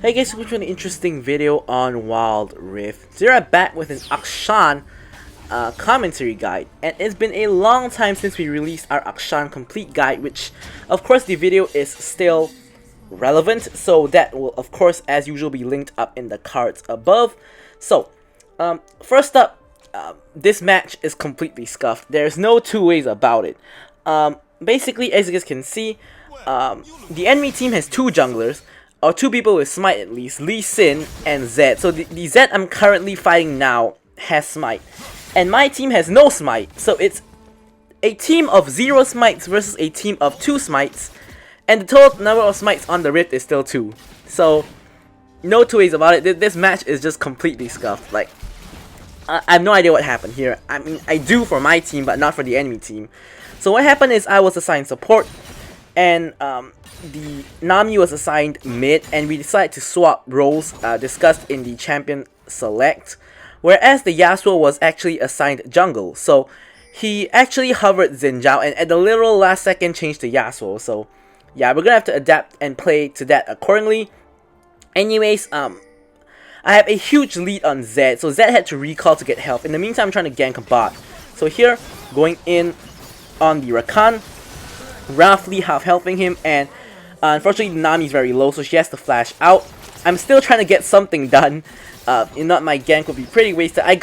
Hey guys, welcome to an interesting video on Wild Rift. Today I'm back with an Akshan commentary guide, and it's been a long time since we released our Akshan complete guide, which of course the video is still relevant, so that will of course as usual be linked up in the cards above. So first up, this match is completely scuffed. There's no two ways about it. Basically, as you guys can see, the enemy team has two junglers, or two people with smite at least, Lee Sin and Zed. So the Zed I'm currently fighting now has smite, and my team has no smite. So it's a team of 0 smites versus a team of 2 smites, and the total number of smites on the Rift is still 2. So no two ways about it. This match is just completely scuffed. Like, I have no idea what happened here. I mean, I do for my team, but not for the enemy team. So what happened is I was assigned support, and the Nami was assigned mid, and we decided to swap roles discussed in the champion select, whereas the Yasuo was actually assigned jungle. So he actually hovered Xin Zhao and at the literal last second changed to Yasuo. So yeah, we're gonna have to adapt and play to that accordingly. Anyways, I have a huge lead on Zed, so Zed had to recall to get health. In the meantime, I'm trying to gank a bot. So here, going in on the Rakan, roughly half helping him, and unfortunately Nami's very low, so she has to flash out. I'm still trying to get something done. If not, my gank would be pretty wasted. I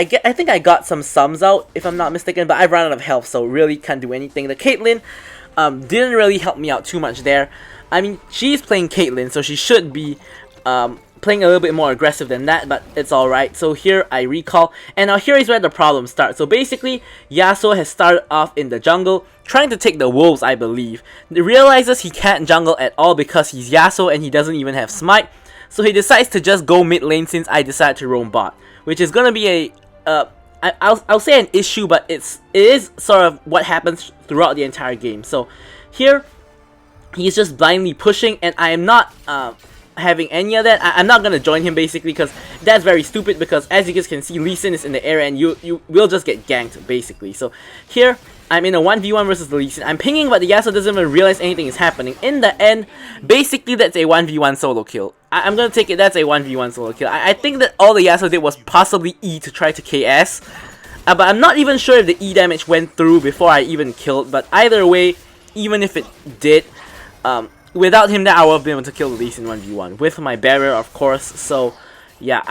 think I got some sums out, if I'm not mistaken, but I've run out of health, so really can't do anything. The Caitlyn didn't really help me out too much there. I mean, she's playing Caitlyn, so she should be playing a little bit more aggressive than that, but it's alright. So here I recall, and now here is where the problem starts. So basically, Yasuo has started off in the jungle, trying to take the wolves, I believe. He realizes he can't jungle at all because he's Yasuo and he doesn't even have smite. So he decides to just go mid lane since I decided to roam bot, which is gonna be a I'll say an issue, but it is sort of what happens throughout the entire game. So here he's just blindly pushing, and I am not having any of that. I'm not gonna join him basically because that's very stupid, because as you guys can see, Lee Sin is in the area and you will just get ganked basically. So here I'm in a 1v1 versus the Lee Sin. I'm pinging, but the Yasuo doesn't even realize anything is happening. In the end, basically that's a 1v1 solo kill. I'm gonna take it that's a 1v1 solo kill. I think that all the Yasuo did was possibly E to try to KS, but I'm not even sure if the E damage went through before I even killed. But either way, even if it did, without him, that I would have been able to kill the Lee Sin 1v1 with my barrier, of course. So yeah,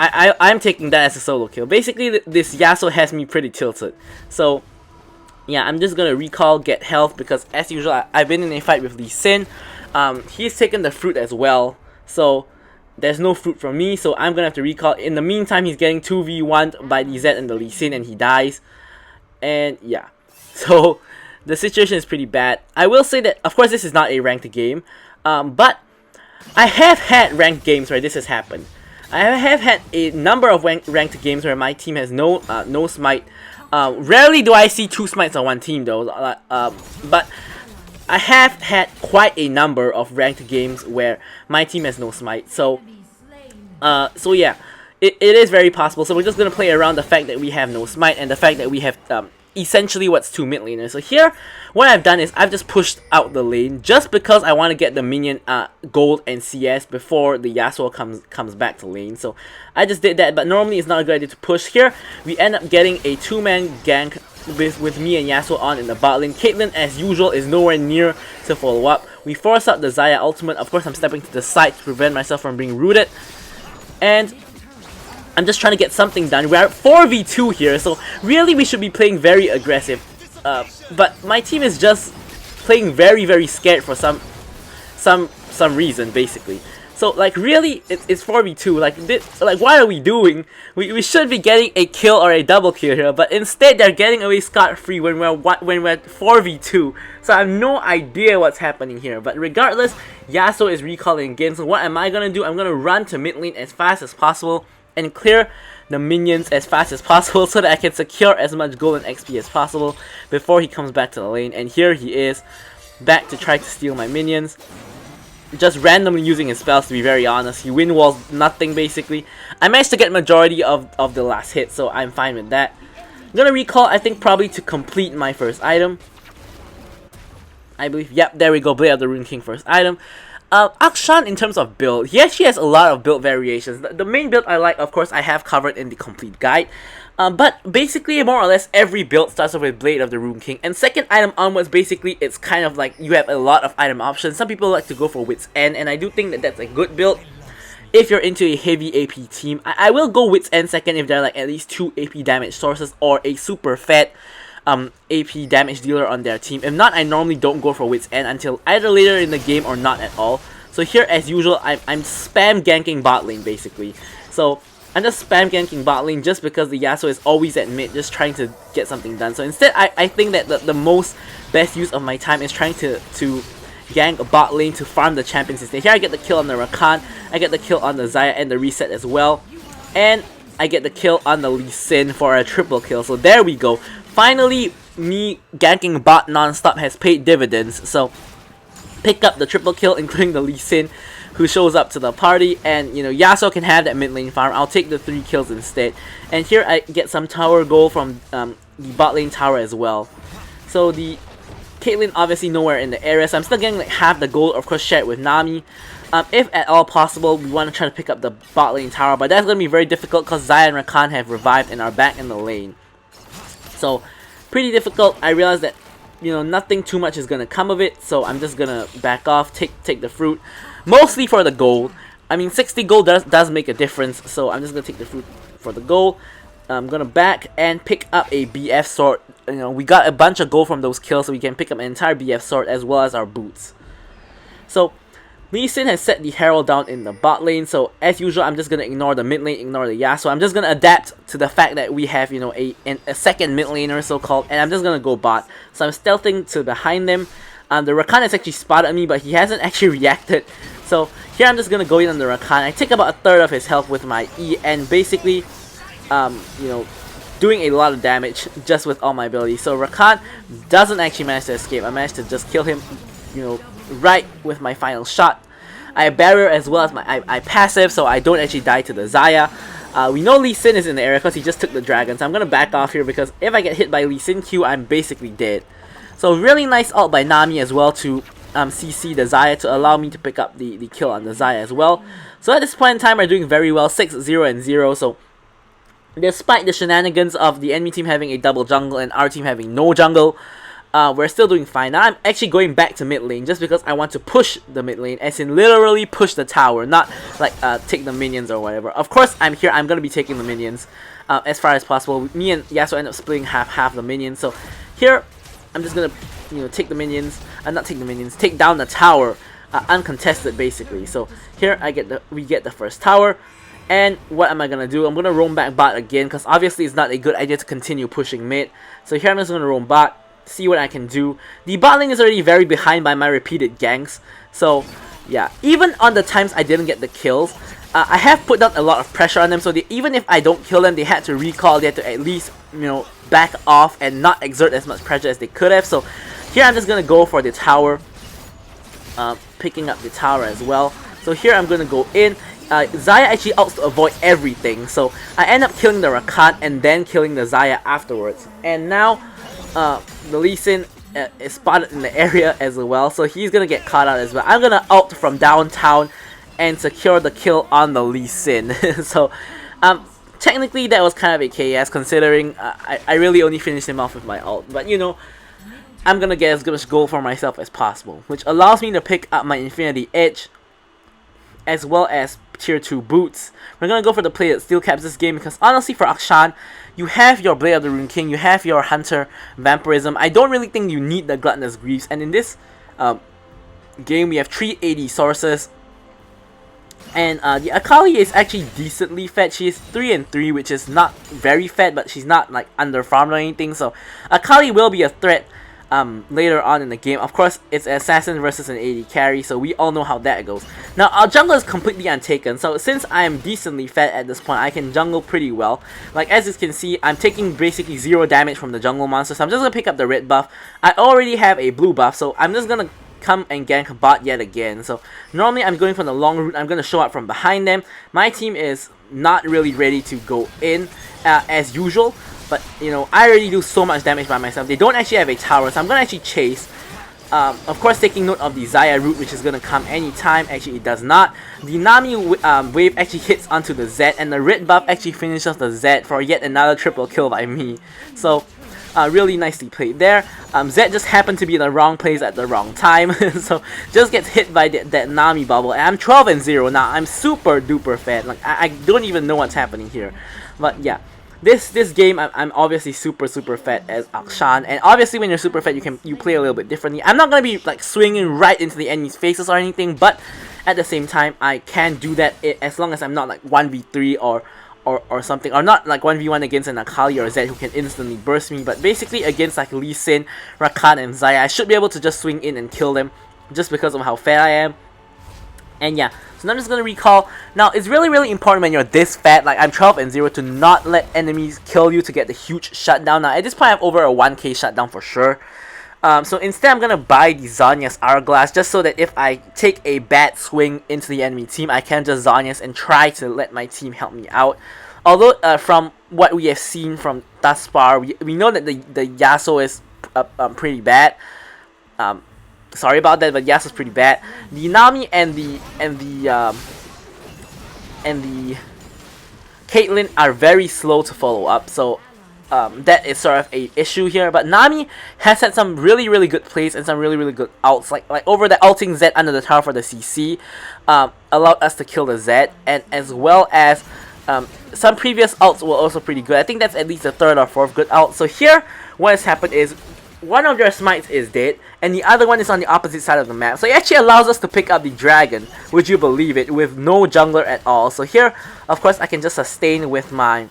I'm taking that as a solo kill. Basically, this Yasuo has me pretty tilted. So yeah, I'm just gonna recall, get health, because as usual, I've been in a fight with Lee Sin. He's taken the fruit as well, so there's no fruit from me, so I'm gonna have to recall. In the meantime, he's getting 2v1'd by the Zed and the Lee Sin, and he dies. And yeah, so the situation is pretty bad. I will say that, of course, this is not a ranked game, but I have had ranked games where this has happened. I have had a number of ranked games where my team has no smite. Rarely do I see 2 smites on one team though, but I have had quite a number of ranked games where my team has no smite. So yeah, it is very possible. So we're just gonna play around the fact that we have no smite and the fact that we have essentially what's 2 mid laners. So here, what I've done is I've just pushed out the lane just because I want to get the minion gold and CS before the Yasuo comes back to lane. So I just did that, but normally it's not a good idea to push here. We end up getting a 2-man gank with me and Yasuo on in the bot lane. Caitlyn, as usual, is nowhere near to follow up. We force out the Xayah ultimate. Of course, I'm stepping to the side to prevent myself from being rooted, and I'm just trying to get something done. We're at 4v2 here, so really we should be playing very aggressive. But my team is just playing very scared for some reason, basically. So like really, it's 4v2. Like what are we doing? We should be getting a kill or a double kill here, but instead they're getting away scot-free when we're 4v2. So I have no idea what's happening here. But regardless, Yasuo is recalling again. So what am I gonna do? I'm gonna run to mid lane as fast as possible and clear the minions as fast as possible so that I can secure as much gold and XP as possible before he comes back to the lane. And here he is, back to try to steal my minions, just randomly using his spells, to be very honest. He win walls nothing basically. I managed to get majority of the last hit, so I'm fine with that. I'm gonna recall, I think, probably to complete my first item. I believe, yep, there we go, Blade of the Rune King first item. Akshan, in terms of build, he actually has a lot of build variations. The main build I like, of course, I have covered in the complete guide. But basically, more or less, every build starts off with Blade of the Rune King. And second item onwards, basically, it's kind of like you have a lot of item options. Some people like to go for Wit's End, and I do think that that's a good build. If you're into a heavy AP team, I will go Wit's End second if there are like at least 2 AP damage sources or a super fat AP damage dealer on their team. If not, I normally don't go for Wit's End until either later in the game or not at all. So here, as usual, I'm spam ganking bot lane basically. So I'm just spam ganking bot lane just because the Yasuo is always at mid, just trying to get something done. So instead, I think that the most best use of my time is trying to gank a bot lane to farm the champions instead. Here I get the kill on the Rakan, I get the kill on the Xayah and the reset as well. And I get the kill on the Lee Sin for a triple kill. So there we go. Finally, me ganking bot non-stop has paid dividends. So pick up the triple kill, including the Lee Sin, who shows up to the party, and you know, Yasuo can have that mid lane farm. I'll take the 3 kills instead. And here I get some tower gold from the bot lane tower as well. So the Caitlyn obviously nowhere in the area, so I'm still getting like half the gold, of course shared with Nami. If at all possible, we want to try to pick up the bot lane tower, but that's going to be very difficult because Xayah and Rakan have revived and are back in the lane. So, pretty difficult. I realize that, you know, nothing too much is going to come of it, so I'm just going to back off, take the fruit. Mostly for the gold. I mean, 60 gold does make a difference, so I'm just going to take the fruit for the gold. I'm going to back and pick up a BF sword. You know, we got a bunch of gold from those kills, so we can pick up an entire BF sword as well as our boots. So, Lee Sin has set the Herald down in the bot lane, so as usual, I'm just going to ignore the mid lane, ignore the Yasuo. I'm just going to adapt to the fact that we have, you know, a second mid laner, so-called, and I'm just going to go bot. So I'm stealthing to behind them. The Rakan has actually spotted me, but he hasn't actually reacted. So here I'm just going to go in on the Rakan. I take about a third of his health with my E, and basically, you know, doing a lot of damage just with all my abilities. So Rakan doesn't actually manage to escape. I managed to just kill him, you know, right with my final shot. I have barrier as well as my I passive, so I don't actually die to the Xayah. We know Lee Sin is in the area because he just took the dragon, so I'm going to back off here because if I get hit by Lee Sin Q, I'm basically dead. So really nice ult by Nami as well to CC the Xayah to allow me to pick up the kill on the Xayah as well. So at this point in time, we're doing very well, 6-0 and 0, so despite the shenanigans of the enemy team having a double jungle and our team having no jungle, we're still doing fine. Now I'm actually going back to mid lane just because I want to push the mid lane, as in literally push the tower, not like take the minions or whatever. Of course, I'm here, I'm going to be taking the minions as far as possible. Me and Yasuo end up splitting half the minions. So here, I'm just going to, you know, take the minions, not take the minions, take down the tower, uncontested basically. So here we get the first tower. And what am I going to do? I'm going to roam back bot again because obviously it's not a good idea to continue pushing mid. So here I'm just going to roam bot, see what I can do. The bot lane is already very behind by my repeated ganks. So yeah, even on the times I didn't get the kills, I have put down a lot of pressure on them. So even if I don't kill them, they had to recall, they had to at least, you know, back off and not exert as much pressure as they could have. So here I'm just going to go for the tower, picking up the tower as well. So here I'm going to go in. Xayah actually outs to avoid everything, so I end up killing the Rakan and then killing the Xayah afterwards. And now, the Lee Sin is spotted in the area as well, so he's gonna get caught out as well. I'm gonna ult from downtown and secure the kill on the Lee Sin. So, technically that was kind of a KS considering I really only finished him off with my ult. But you know, I'm gonna get as good a goal for myself as possible, which allows me to pick up my Infinity Edge as well as tier 2 boots. We're gonna go for the play that steel caps this game because honestly for Akshan, you have your Blade of the Rune King, you have your Hunter Vampirism. I don't really think you need the Gluttonous Greaves, and in this game we have 3 AD sources. And the Akali is actually decently fed. She is 3 and 3, which is not very fed, but she's not like under farmed or anything. So Akali will be a threat later on in the game. Of course, it's an assassin versus an AD carry, so we all know how that goes. Now, our jungle is completely untaken, so since I am decently fed at this point, I can jungle pretty well. Like, as you can see, I'm taking basically 0 damage from the jungle monster, so I'm just going to pick up the red buff. I already have a blue buff, so I'm just going to come and gank bot yet again. So, normally I'm going for the long route. I'm going to show up from behind them. My team is not really ready to go in as usual. But, you know, I already do so much damage by myself. They don't actually have a tower, so I'm going to actually chase Of course, taking note of the Xayah root, which is going to come anytime. Actually, it does not. The Nami wave actually hits onto the Z, and the red buff actually finishes the Z for yet another triple kill by me. So, really nicely played there. Z just happened to be in the wrong place at the wrong time, so just gets hit by that Nami bubble. And I'm 12-0 now. I'm super duper fed. Like I don't even know what's happening here. But yeah. This game, I'm obviously super fat as Akshan, and obviously when you're super fat, you play a little bit differently. I'm not gonna be like swinging right into the enemy's faces or anything, but at the same time, I can do that as long as I'm not like 1v3 or something, or not like 1v1 against an Akali or Zed who can instantly burst me. But basically against like Lee Sin, Rakan, and Xayah, I should be able to just swing in and kill them just because of how fat I am. And yeah, so now I'm just gonna recall. Now it's really important when you're this fat, like I'm 12-0, to not let enemies kill you to get the huge shutdown. Now at this point I have over a 1k shutdown for sure. So instead I'm gonna buy the Zhonya's Hourglass just so that if I take a bad swing into the enemy team, I can just Zhonya's and try to let my team help me out. Although from what we have seen from thus far, we know that the Yasuo is pretty bad. Sorry about that, but Yasuo's pretty bad. The Nami and the Caitlyn are very slow to follow up, so that is sort of a issue here. But Nami has had some really good plays and some really good ults, like over the ulting Z under the tower for the CC, allowed us to kill the Z, and as well as some previous ults were also pretty good. I think that's at least the third or fourth good ult. So here, what has happened is one of their smites is dead, and the other one is on the opposite side of the map. So it actually allows us to pick up the dragon, would you believe it, with no jungler at all. So here, of course, I can just sustain with my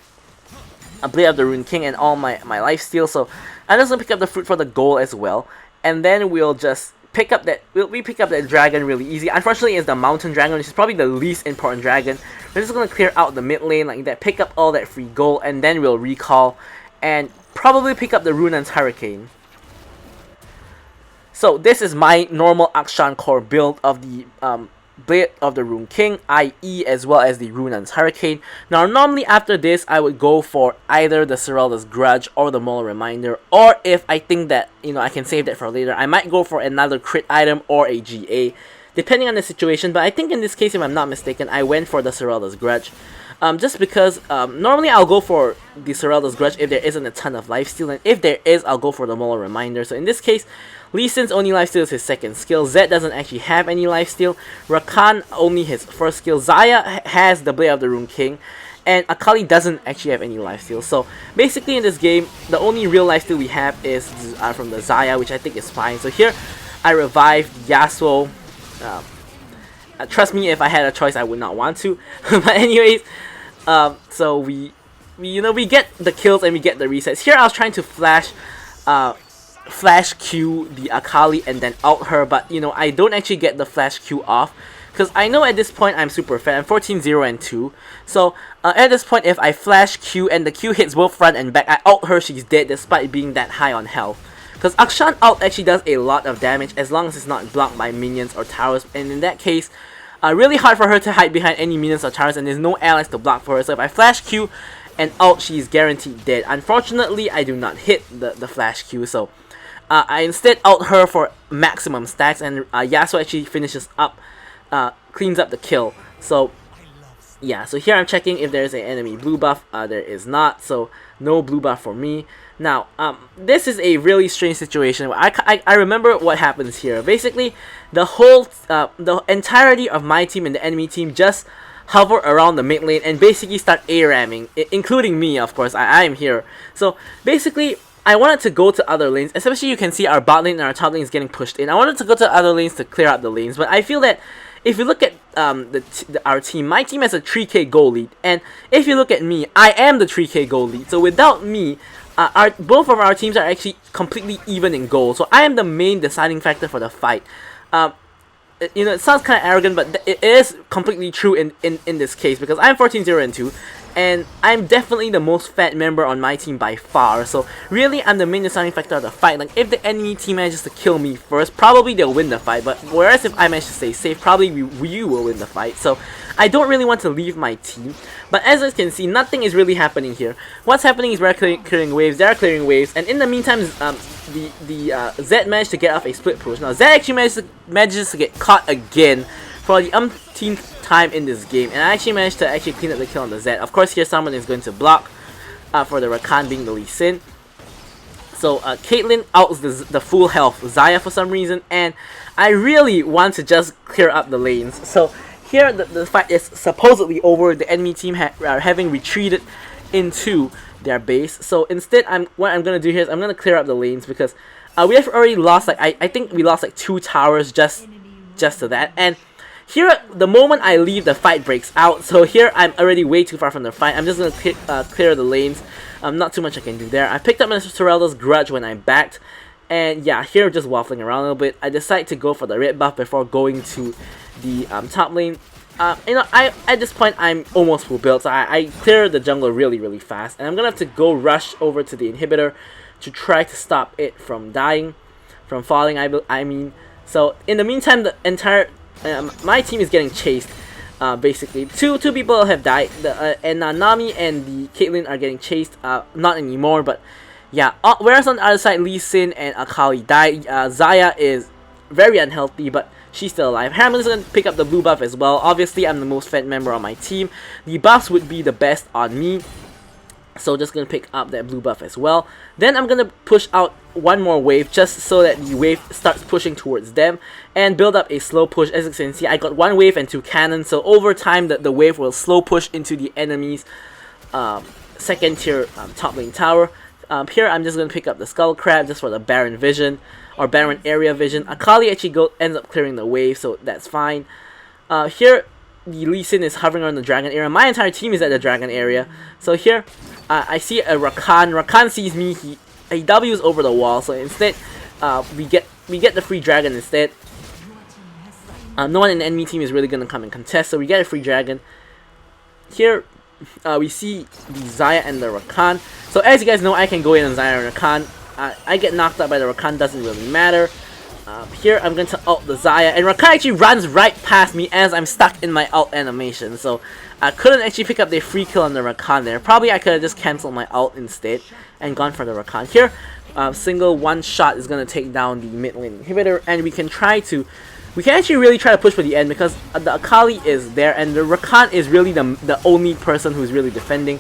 Blade of the Rune King and all my lifesteal. So I'm just gonna pick up the fruit for the goal as well, and then we'll just pick up that we pick up that dragon really easy. Unfortunately, it's the mountain dragon, which is probably the least important dragon. We're just gonna clear out the mid lane like that, pick up all that free gold, and then we'll recall and probably pick up the Runan's Hurricane. So this is my normal Akshan core build of the Blade of the Rune King, i.e. as well as the Runan's Hurricane. Now normally after this I would go for either the Seralda's Grudge or the Moral Reminder, or if I think that, you know, I can save that for later, I might go for another crit item or a GA, depending on the situation. But I think in this case, if I'm not mistaken, I went for the Seralda's Grudge. Just because normally I'll go for the Seralda's Grudge if there isn't a ton of lifesteal, and if there is, I'll go for the Moral Reminder. So in this case, Lee Sin's only lifesteal is his second skill. Zed doesn't actually have any lifesteal. Rakan only his first skill. Xayah has the Blade of the Rune King, and Akali doesn't actually have any lifesteal. So basically in this game, the only real lifesteal we have is from the Xayah, which I think is fine. So here, I revived Yasuo. Trust me, if I had a choice, I would not want to. But anyways, so we get the kills and we get the resets. Here I was trying to flash Q the Akali and then out her, but you know, I don't actually get the flash Q off because I know at this point I'm super fat. I'm 14-0-2. So at this point, if I flash Q and the Q hits both front and back, I out her, she's dead despite being that high on health. Because Akshan ult actually does a lot of damage as long as it's not blocked by minions or towers, and in that case, really hard for her to hide behind any minions or towers, and there's no allies to block for her. So if I flash Q and ult, she's guaranteed dead. Unfortunately, I do not hit the flash Q, so I instead ult her for maximum stacks, and Yasuo actually finishes up, cleans up the kill. So yeah, so here I'm checking if there's an enemy blue buff. There is not, so no blue buff for me. Now, this is a really strange situation. I remember what happens here. Basically, the entirety of my team and the enemy team just hover around the mid lane and basically start A-ramming, including me, of course. I am here. So basically, I wanted to go to other lanes, especially you can see our bot lane and our top lane is getting pushed in. I wanted to go to other lanes to clear out the lanes, but I feel that if you look at our team, my team has a 3k goal lead, and if you look at me, I am the 3k goal lead. So without me, both of our teams are actually completely even in goal. So I am the main deciding factor for the fight. You know, it sounds kind of arrogant, but it is completely true in this case, because I'm 14-0-2, and I'm definitely the most fed member on my team by far, so really I'm the main deciding factor of the fight. Like, if the enemy team manages to kill me first, probably they'll win the fight, but whereas if I manage to stay safe, probably you will win the fight. So I don't really want to leave my team, but as you can see, nothing is really happening here. What's happening is we're clearing waves, they're clearing waves, and in the meantime, Zed managed to get off a split push. Now Zed actually manages to get caught again for the umpteenth time in this game, and I actually managed to clean up the kill on the Zed. Of course, here someone is going to block for the Rakan being the Lee Sin. So Caitlyn outs the full health Xayah for some reason, and I really want to just clear up the lanes. So here the fight is supposedly over. The enemy team are having retreated into their base. So instead, what I'm gonna do here is I'm gonna clear up the lanes, because we have already lost, like, I think we lost like 2 towers just to that. And here, the moment I leave, the fight breaks out. So here, I'm already way too far from the fight. I'm just gonna clear the lanes. Not too much I can do there. I picked up Mr. Sorello's Grudge when I backed, and yeah, here just waffling around a little bit. I decide to go for the red buff before going to the top lane. You know, at this point I'm almost full build, so I clear the jungle really fast, and I'm gonna have to go rush over to the inhibitor to try to stop it from dying, from falling. I mean, so in the meantime, the entire my team is getting chased. Basically, two people have died, and Nami and the Caitlyn are getting chased. Not anymore, but yeah. Whereas on the other side, Lee Sin and Akali died. Xayah is very unhealthy, but she's still alive. Here, I'm just going to pick up the blue buff as well. Obviously, I'm the most fed member on my team. The buffs would be the best on me, so just going to pick up that blue buff as well. Then I'm going to push out one more wave, just so that the wave starts pushing towards them, and build up a slow push. As you can see, I got 1 wave and 2 cannons, so over time the wave will slow push into the enemy's second tier top lane tower. Here I'm just going to pick up the Skull Crab just for the Baron vision, or Baron area vision. Akali actually ends up clearing the wave, so that's fine. Here the Lee Sin is hovering around the dragon area. My entire team is at the dragon area. So here I see a Rakan. Rakan sees me, he W's over the wall, so instead we get the free dragon instead. No one in the enemy team is really going to come and contest, so we get a free dragon. Here we see the Xayah and the Rakan. So as you guys know, I can go in on Xayah and Rakan. I get knocked out by the Rakan, doesn't really matter. Here I'm going to ult the Xayah, and Rakan actually runs right past me as I'm stuck in my ult animation. So I couldn't actually pick up the free kill on the Rakan there. Probably I could have just cancelled my ult instead and gone for the Rakan. Here, single one shot is going to take down the mid lane inhibitor, and we can actually really try to push for the end, because the Akali is there, and the Rakan is really the only person who's really defending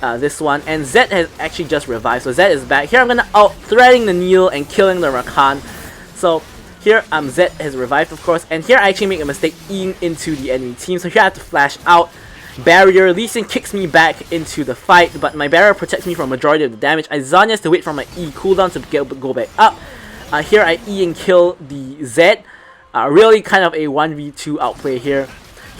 this one. And Zed has actually just revived, so Zed is back. Here I'm going to ult, threading the Neil and killing the Rakan. So here Zed has revived, of course, and here I actually make a mistake into the enemy team, so here I have to flash out. Barrier, Lee Sin kicks me back into the fight, but my barrier protects me from majority of the damage. I Zanya has to wait for my E cooldown to go back up. Here I E and kill the Zed. Really kind of a 1v2 outplay here.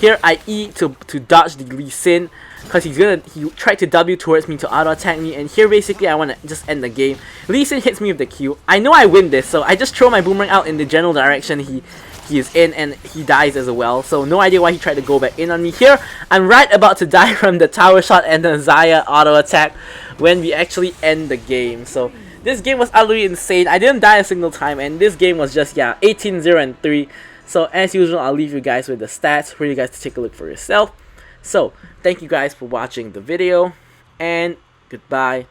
Here I E to dodge the Lee Sin, because he tried to W towards me to auto attack me, and here basically I want to just end the game. Lee Sin hits me with the Q. I know I win this, so I just throw my boomerang out in the general direction he is in, and he dies as well. So no idea why he tried to go back in on me. Here I'm right about to die from the tower shot and the Xayah auto attack when we actually end the game. So this game was utterly insane. I didn't die a single time, and this game was just 18-0-3. So as usual, I'll leave you guys with the stats for you guys to take a look for yourself. So thank you guys for watching the video, and goodbye.